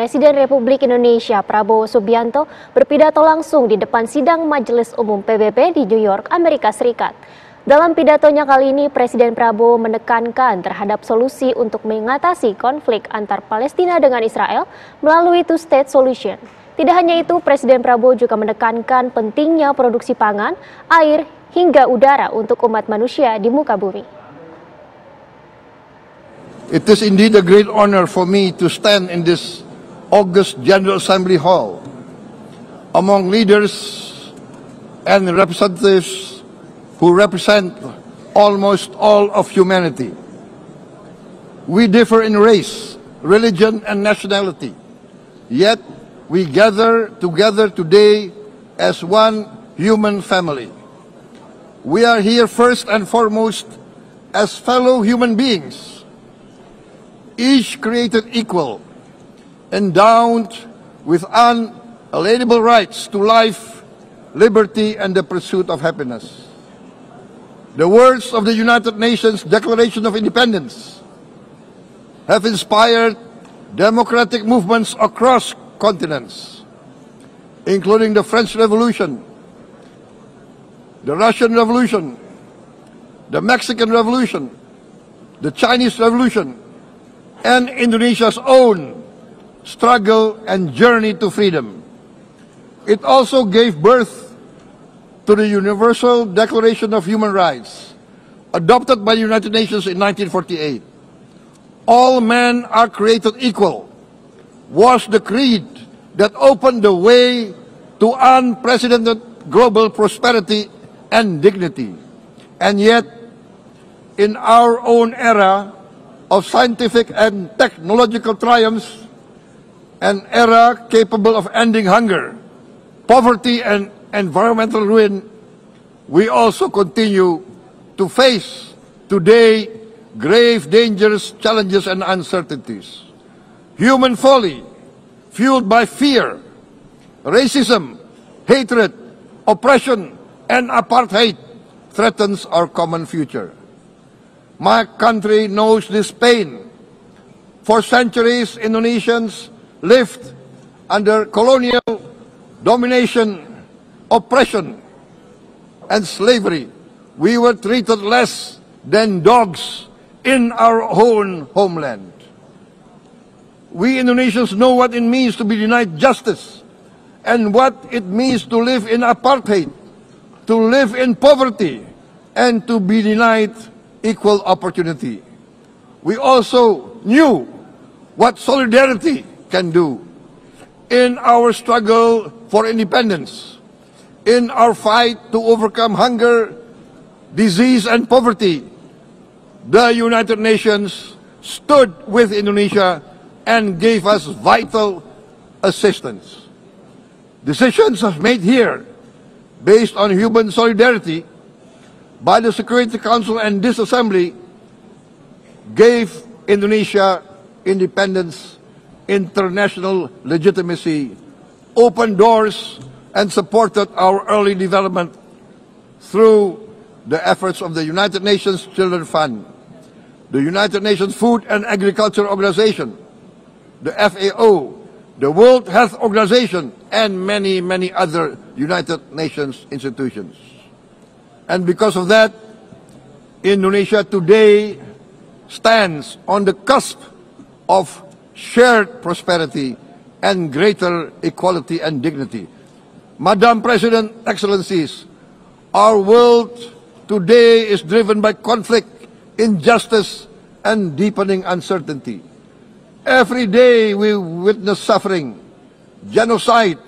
Presiden Republik Indonesia Prabowo Subianto berpidato langsung di depan sidang Majelis Umum PBB di New York, Amerika Serikat. Dalam pidatonya kali ini, Presiden Prabowo menekankan terhadap solusi untuk mengatasi konflik antar Palestina dengan Israel melalui two-state solution. Tidak hanya itu, Presiden Prabowo juga menekankan pentingnya produksi pangan, air, hingga udara untuk umat manusia di muka bumi. It is indeed a great honor for me to stand in this August General Assembly Hall among leaders and representatives who represent almost all of humanity. We differ in race, religion, and nationality, yet we gather together today as one human family. We are here first and foremost as fellow human beings, each created equal, endowed with unalienable rights to life, liberty, and the pursuit of happiness. The words of the United Nations Declaration of Independence have inspired democratic movements across continents, including the French Revolution, the Russian Revolution, the Mexican Revolution, the Chinese Revolution, and Indonesia's own struggle and journey to freedom. It also gave birth to the Universal Declaration of Human Rights, adopted by the United Nations in 1948. All men are created equal was the creed that opened the way to unprecedented global prosperity and dignity. And yet, in our own era of scientific and technological triumphs, an era capable of ending hunger, poverty, and environmental ruin, we also continue to face today grave dangers, challenges, and uncertainties. Human folly, fueled by fear, racism, hatred, oppression, and apartheid, threatens our common future. My country knows this pain. For centuries, Indonesians lived under colonial domination, oppression, and slavery. We were treated less than dogs in our own homeland. We Indonesians know what it means to be denied justice and what it means to live in apartheid, to live in poverty, and to be denied equal opportunity. We also knew what solidarity can do. In our struggle for independence, in our fight to overcome hunger, disease, and poverty, the United Nations stood with Indonesia and gave us vital assistance. Decisions made here based on human solidarity by the Security Council and this Assembly gave Indonesia independence, international legitimacy, opened doors, and supported our early development through the efforts of the United Nations Children Fund, the United Nations Food and Agriculture Organization, the FAO, the World Health Organization, and many, many other United Nations institutions. And because of that, Indonesia today stands on the cusp of shared prosperity and greater equality and dignity. Madam President, Excellencies, our world today is driven by conflict, injustice, and deepening uncertainty. Every day we witness suffering, genocide,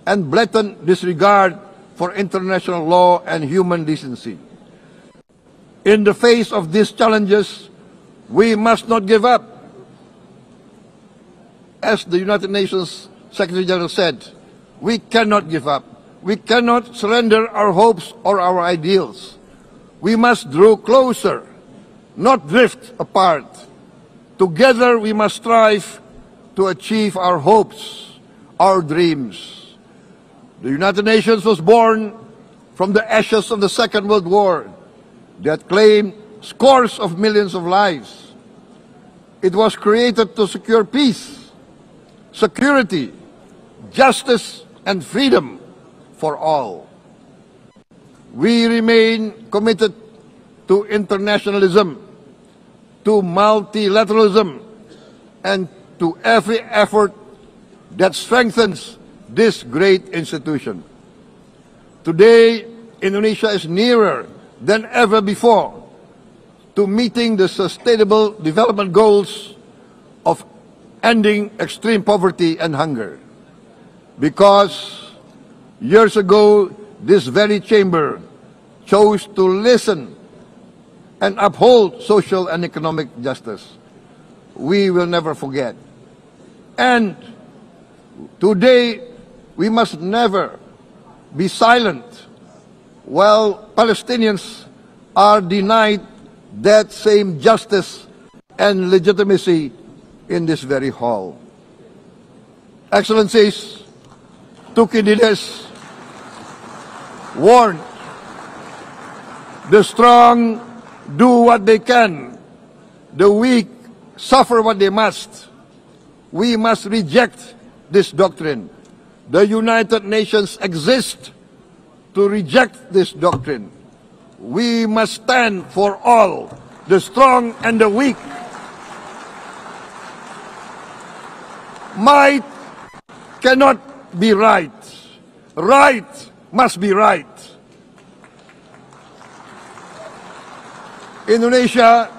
and blatant disregard for international law and human decency. In the face of these challenges, we must not give up. As the United Nations Secretary General said, we cannot give up. We cannot surrender our hopes or our ideals. We must draw closer, not drift apart. Together we must strive to achieve our hopes, our dreams. The United Nations was born from the ashes of the Second World War that claimed scores of millions of lives. It was created to secure peace, security, justice, and freedom for all. We remain committed to internationalism, to multilateralism, and to every effort that strengthens this great institution. Today, Indonesia is nearer than ever before to meeting the Sustainable Development Goals of ending extreme poverty and hunger. Because years ago, this very chamber chose to listen and uphold social and economic justice. We will never forget. And today, we must never be silent while Palestinians are denied that same justice and legitimacy in this very hall. Excellencies, Thucydides warned, the strong do what they can, the weak suffer what they must. We must reject this doctrine. The United Nations exist to reject this doctrine. We must stand for all, the strong and the weak. Might cannot be right. Right must be right. Indonesia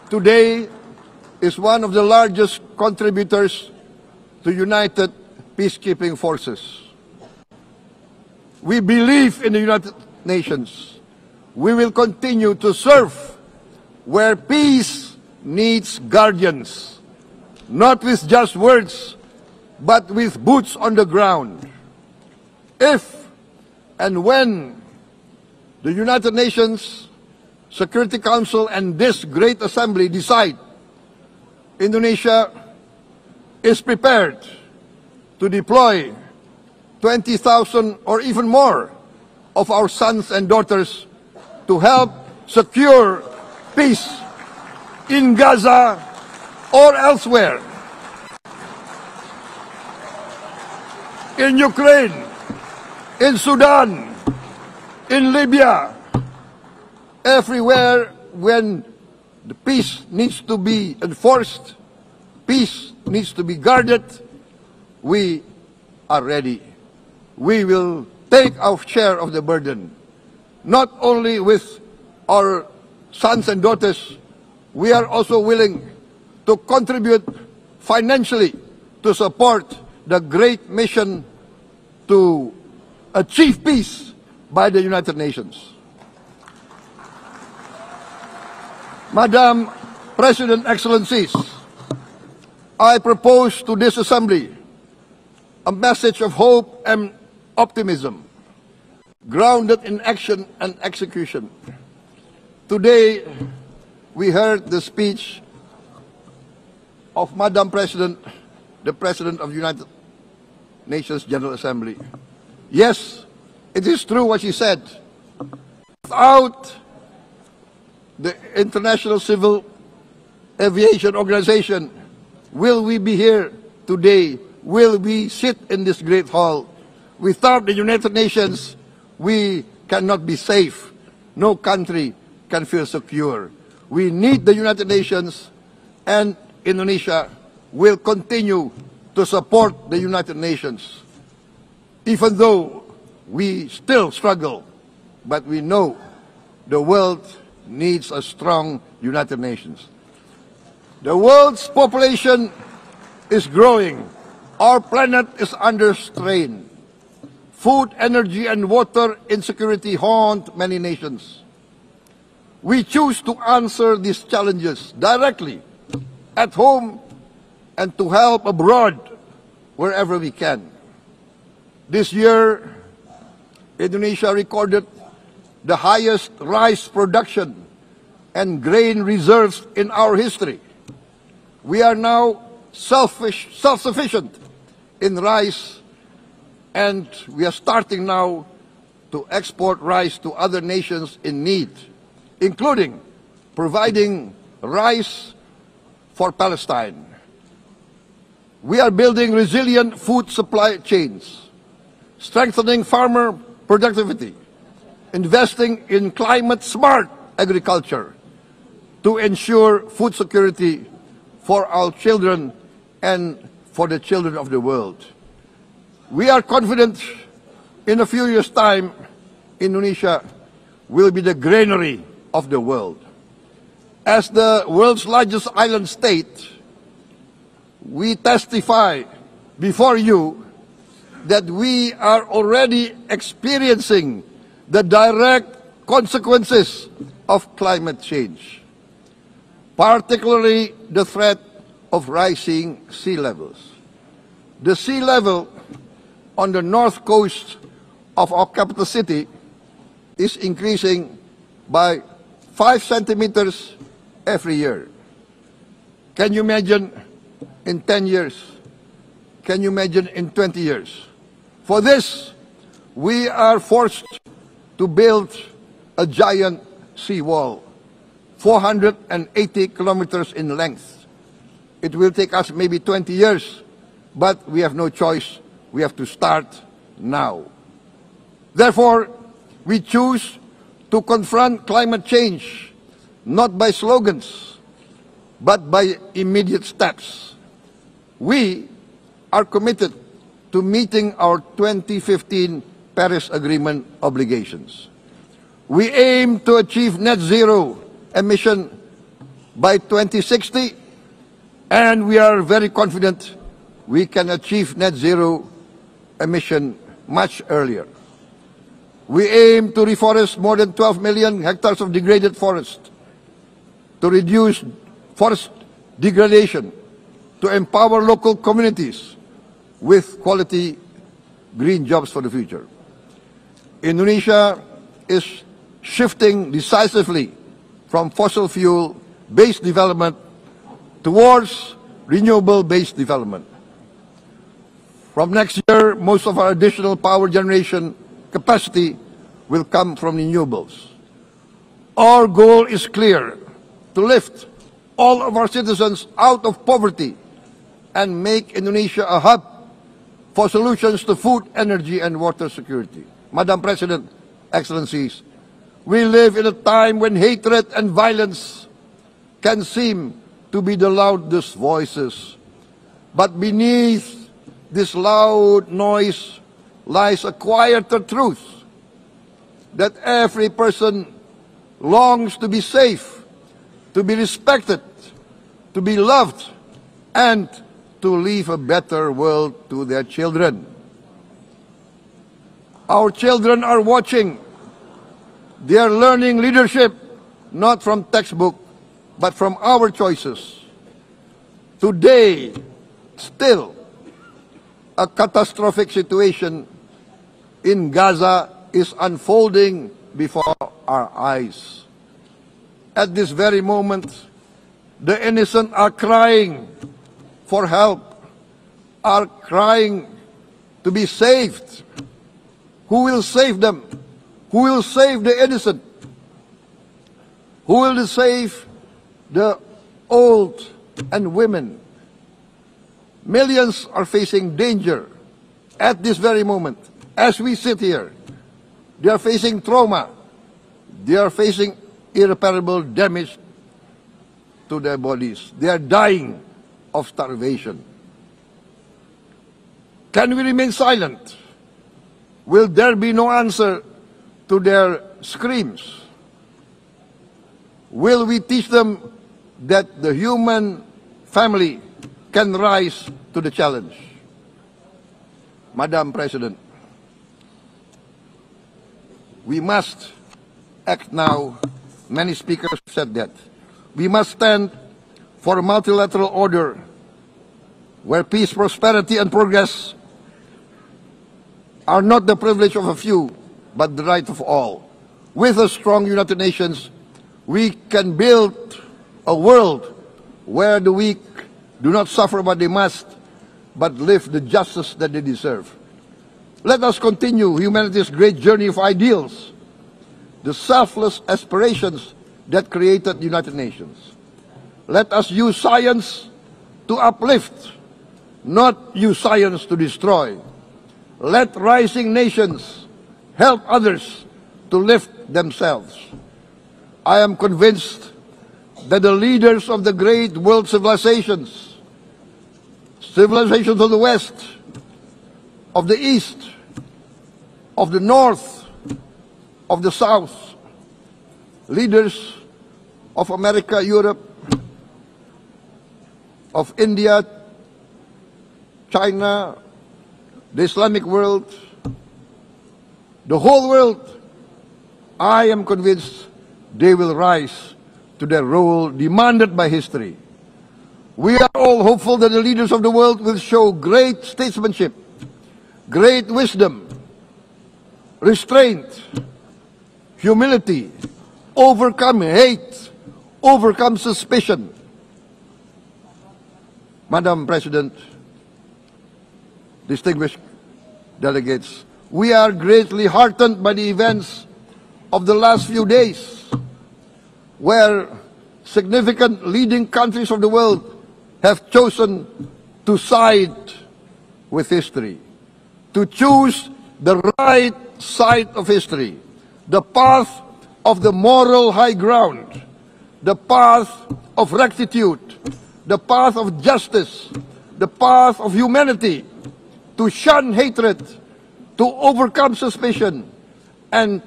today is one of the largest contributors to United Peacekeeping Forces. We believe in the United Nations. We will continue to serve where peace needs guardians, not with just words, but with boots on the ground. If and when the United Nations Security Council and this great assembly decide Indonesia is prepared to deploy 20,000 or even more of our sons and daughters to help secure peace in Gaza or elsewhere, in Ukraine, in Sudan, in Libya, everywhere when the peace needs to be enforced, peace needs to be guarded, we are ready. We will take our share of the burden, not only with our sons and daughters, we are also willing to contribute financially to support the great mission to achieve peace by the United Nations. Madam President, Excellencies, I propose to this Assembly a message of hope and optimism, grounded in action and execution. Today, we heard the speech of Madam President, the President of the United Nations General Assembly. Yes, it is true what she said. Without the International Civil Aviation Organization, will we be here today? Will we sit in this great hall? Without the United Nations, we cannot be safe. No country can feel secure. We need the United Nations, and Indonesia will continue to support the United Nations. Even though we still struggle, but we know the world needs a strong United Nations. The world's population is growing. Our planet is under strain. Food, energy, and water insecurity haunt many nations. We choose to answer these challenges directly at home and to help abroad wherever we can. This year, Indonesia recorded the highest rice production and grain reserves in our history. We are now self-sufficient in rice, and we are starting now to export rice to other nations in need, including providing rice for Palestine. We are building resilient food supply chains, strengthening farmer productivity, investing in climate-smart agriculture to ensure food security for our children and for the children of the world. We are confident in a few years' time, Indonesia will be the granary of the world. As the world's largest island state, we testify before you that we are already experiencing the direct consequences of climate change, particularly the threat of rising sea levels. The sea level on the north coast of our capital city is increasing by 5 centimeters every year. Can you imagine in 10 years? Can you imagine in 20 years? For this, we are forced to build a giant seawall, 480 kilometers in length. It will take us maybe 20 years, but we have no choice. We have to start now. Therefore, we choose to confront climate change not by slogans, but by immediate steps. We are committed to meeting our 2015 Paris Agreement obligations. We aim to achieve net zero emission by 2060, and we are very confident we can achieve net zero emission much earlier. We aim to reforest more than 12 million hectares of degraded forest, to reduce forest degradation, to empower local communities with quality green jobs for the future. Indonesia is shifting decisively from fossil fuel-based development towards renewable-based development. From next year, most of our additional power generation capacity will come from renewables. Our goal is clear: to lift all of our citizens out of poverty and make Indonesia a hub for solutions to food, energy, and water security. Madam President, Excellencies, we live in a time when hatred and violence can seem to be the loudest voices. But beneath this loud noise lies a quieter truth, that every person longs to be safe, to be respected, to be loved, and to leave a better world to their children. Our children are watching. They are learning leadership not from textbook, but from our choices. Today, still, a catastrophic situation in Gaza is unfolding before our eyes. At this very moment, the innocent are crying for help, are crying to be saved. Who will save them? Who will save the innocent? Who will save the old and women? Millions are facing danger at this very moment. As we sit here, they are facing trauma. They are facing irreparable damage to their bodies. They are dying of starvation. Can we remain silent? Will there be no answer to their screams? Will we teach them that the human family can rise to the challenge? Madam President, we must act now. Many speakers said that. We must stand for a multilateral order where peace, prosperity, and progress are not the privilege of a few, but the right of all. With a strong United Nations, we can build a world where the weak do not suffer what they must, but live the justice that they deserve. Let us continue humanity's great journey of ideals, the selfless aspirations that created the United Nations. Let us use science to uplift not use science to destroy. Let rising nations help others to lift themselves. I am convinced that the leaders of the great world civilizations of the West, of the East, of the North, of the South, leaders of America, Europe, of India, China, the Islamic world, the whole world, I am convinced they will rise to their role demanded by history. We are all hopeful that the leaders of the world will show great statesmanship, great wisdom, restraint, humility, overcome hate, overcome suspicion. Madam President, distinguished delegates, we are greatly heartened by the events of the last few days, where significant leading countries of the world have chosen to side with history, to choose the right side of history, the path of the moral high ground, the path of rectitude, the path of justice, the path of humanity, to shun hatred, to overcome suspicion, and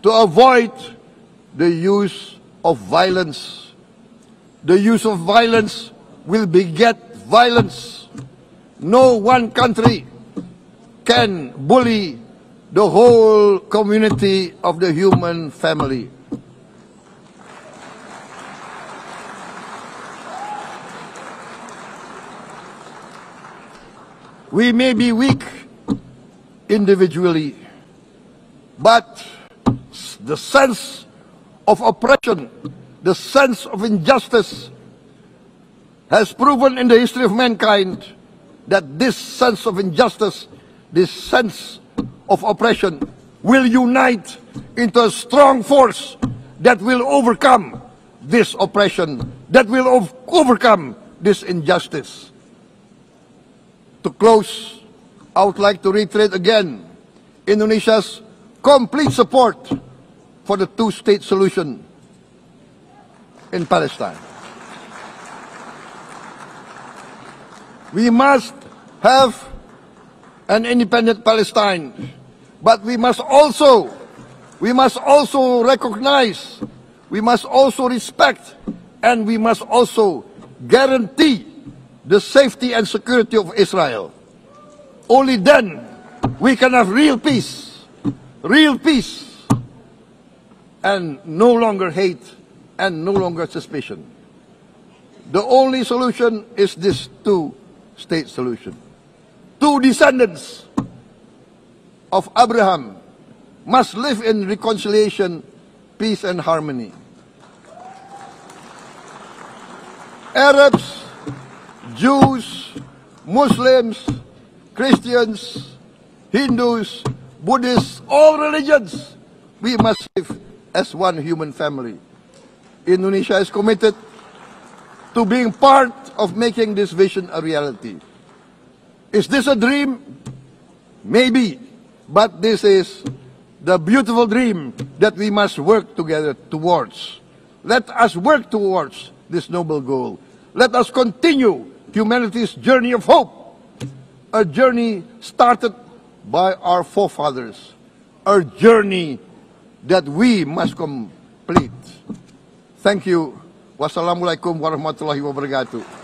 to avoid the use of violence. The use of violence will beget violence. No one country can bully the whole community of the human family. We may be weak individually, but the sense of oppression, the sense of injustice has proven in the history of mankind that this sense of injustice, this sense of oppression will unite into a strong force that will overcome this oppression, that will overcome this injustice. To close, I would like to reiterate again Indonesia's complete support for the two-state solution in Palestine. We must have an independent Palestine, but we must also recognize, we must also respect, and we must also guarantee the safety and security of Israel. Only then we can have real peace, and no longer hate and no longer suspicion. The only solution is this two-state solution. Two descendants of Abraham must live in reconciliation, peace, and harmony. Arabs, Jews, Muslims, Christians, Hindus, Buddhists, all religions, we must live as one human family. Indonesia is committed to being part of making this vision a reality. Is this a dream? Maybe, but this is the beautiful dream that we must work together towards. Let us work towards this noble goal. Let us continue humanity's journey of hope, a journey started by our forefathers, a journey that we must complete. Thank you. Wassalamualaikum warahmatullahi wabarakatuh.